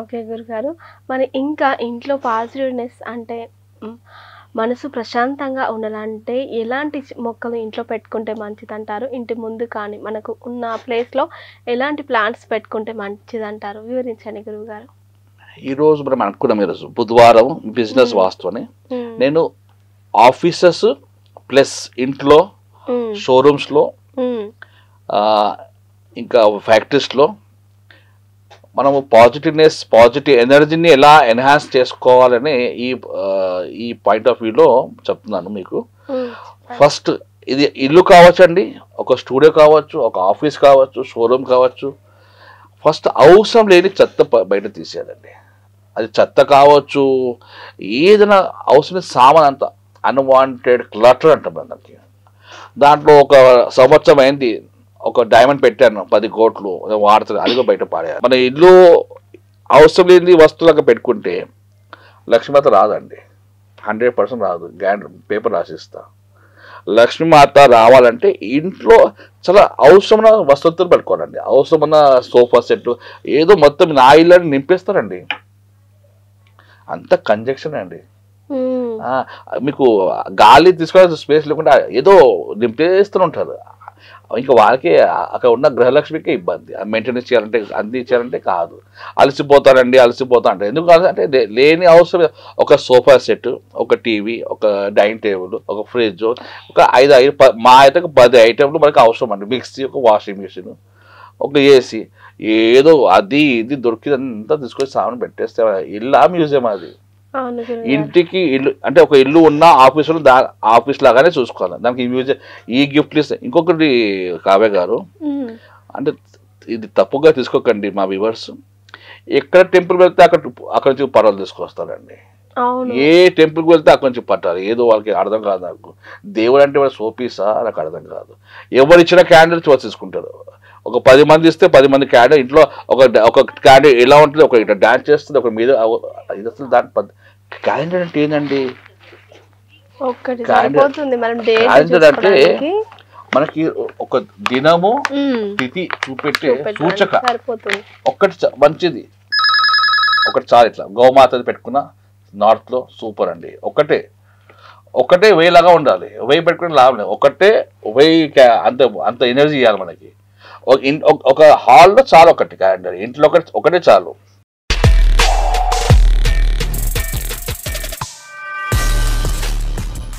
Okay గురుగారు. మరి ఇంకా ఇంట్లో పాజిటివ్‌నెస్ అంటే హ్మ్. మనసు ప్రశాంతంగా ఉండాలంటే ఎలాంటి మొక్కలు ఇంట్లో పెట్టుకుంటే మంచిదంటారు? ఇంటి ముందు కానీ, మనకు ఉన్న ప్లేస్‌లో ఎలాంటి ప్లాంట్స్ పెట్టుకుంటే మంచిదంటారు? వివరించండి గురువుగారు. ఈరోజు మనం అనుకున్నాం ఈరోజు బుధవారం బిజినెస్ వాస్తు అని. నేను ఆఫీసెస్ ప్లస్ ఇంట్లో షోరూమ్స్‌లో ఇంకా ఫ్యాక్టరీస్‌లో మనము పాజిటివ్ ఎనర్జీని ఎలా ఎన్హాన్స్ చేసుకోవాలని ఈ పాయింట్ ఆఫ్ వ్యూలో చెప్తున్నాను మీకు. ఫస్ట్ ఇది ఇల్లు కావచ్చండి, ఒక స్టూడియో కావచ్చు, ఒక ఆఫీస్ కావచ్చు, షోరూమ్ కావచ్చు. ఫస్ట్ అవసరం లేని చెత్త బయట తీసేయాలండి. అది చెత్త కావచ్చు, ఏదైనా అవసరం సామాన్ అంతా అన్వాంటెడ్ క్లటర్ అంటాం దానికి. దాంట్లో ఒక సంవత్సరం అయింది, ఒక డైమండ్ పెట్టాను 10 కోట్లు వాడుతుంది, అది కూడా బయట పాడేయాలి. మన ఇల్లు అవసరం లేని వస్తువులుగా పెట్టుకుంటే లక్ష్మీమాత రాదండి, 100% రాదు. పేపర్ రాసిస్తా. లక్ష్మీమాత రావాలంటే ఇంట్లో చాలా అవసరమైన వస్తువులతో పెట్టుకోవాలండి. అవసరమైన సోఫా సెట్ ఏదో మొత్తం నా ఇల్లు నింపేస్తారండి, అంత కంజక్షన్ అండి. మీకు గాలి తీసుకోవాల్సిన స్పేస్ లేకుండా ఏదో నింపేస్తూ ఉంటారు. ఇంకా వాళ్ళకి అక్కడ ఉన్న గృహలక్ష్మికే ఇబ్బంది, మెయింటెనెన్స్ చేయాలంటే అందించాలంటే కాదు. అలసిపోతా అంటే ఎందుకు కాదు అంటే లేని అవసరం. ఒక సోఫా సెట్, ఒక టీవీ, ఒక డైనింగ్ టేబుల్, ఒక ఫ్రిడ్జ్, ఒక 5 మా అయితే 10 ఐటెంలు మనకు అవసరం అండి. మిక్సీ, ఒక వాషింగ్ మిషన్, ఒక ఏసీ, ఏదో అది ఇది దొరికిందంతా తీసుకొని సామాన్ పెట్టేస్తే ఇల్లు మ్యూజియం అది. ఇంటికి ఇల్లు అంటే ఒక ఇల్లు ఉన్న ఆఫీసులో ఆఫీస్ లాగానే చూసుకోవాలి. దానికి మ్యూజియం ఈ గిఫ్ట్ లిస్ట్. ఇంకొకటి కావ్య గారు, అంటే ఇది తప్పుగా తీసుకోకండి మా వ్యూవర్స్. ఎక్కడ టెంపుల్ వెళ్తే అక్కడ నుంచి పర్వాలు తీసుకొస్తారండి. ఏ టెంపుల్కి వెళ్తే అక్కడి నుంచి పట్టాలి, ఏదో వాళ్ళకి అర్థం కాదు. నాకు దేవుడు అంటే వాళ్ళ సోపీసా నాకు అర్థం కాదు. ఎవరు ఇచ్చిన క్యాండిల్ తీసుకుంటారు. ఒక 10 మంది ఇస్తే 10 మంది క్యాండిల్ ఇంట్లో ఒక క్యాండిల్ ఎలా ఉంటుంది, ఒక ఇట్లా డాన్స్ చేస్తుంది, ఒక మీద ఇది అసలు దాని క్యాలెండర్ అంటే ఏంటండి? క్యాలెండర్ అంటే మనకి ఒక దినము తిథి చూపెట్టే సూచక. ఒక్కటి మంచిది, ఒకటి చాలు. ఇట్లా గోమాతది పెట్టుకున్న నార్త్ లో సూపర్ అండి. ఒకటే వేలాగా ఉండాలి, వెయ్యి పెట్టుకుని లాభం లేదు. ఒకటే వెయ్యి అంత ఎనర్జీ ఇవ్వాలి మనకి. ఒక హాల్లో చాలు ఒకటి క్యాలెండర్, ఇంట్లో ఒకటే చాలు.